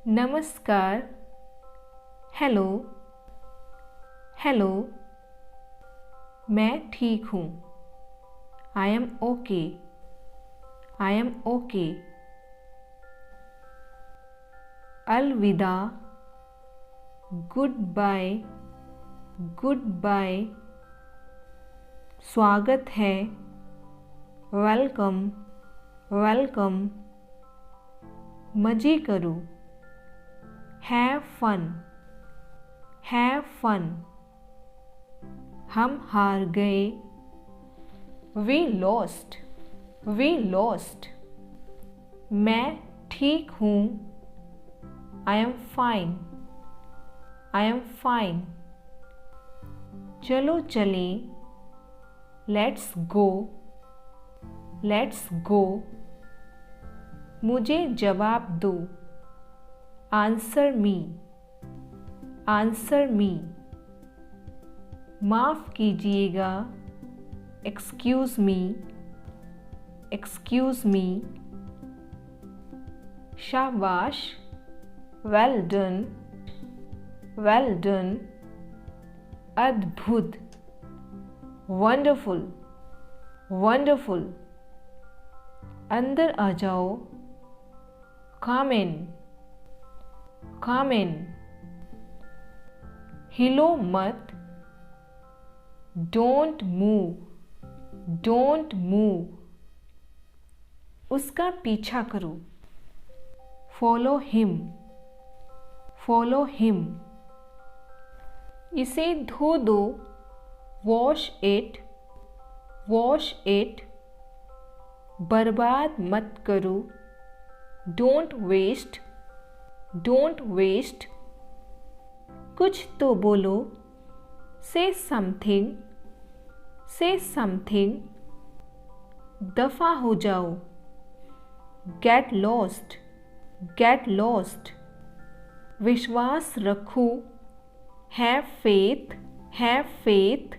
नमस्कार। Hello. Hello. मैं ठीक हूँ। I am okay. I am okay. अलविदा। Goodbye. Goodbye. स्वागत है। वेलकम। वेलकम। मज़े करो। Have fun. Have fun. हम हार गए। We lost. We lost. मैं ठीक हूँ। I am fine. I am fine. चलो चलें। Let's go. Let's go. मुझे जवाब दो। Answer me. Answer me. माफ़ कीजिएगा। Excuse me. Excuse me. शाबाश। Well done. Well done. अद्भुत। वंडरफुल। वंडरफुल। अंदर आ जाओ। Come in. Come in. हिलो मत। Don't move. Don't move. उसका पीछा करो। Follow him. Follow him. इसे धो दो। Wash it. Wash it. बर्बाद मत करो। Don't waste. Don't waste. कुछ तो बोलो। से समथिंग। से समथिंग। दफा हो जाओ। Get lost. Get lost. विश्वास रखो। Have faith. Have faith.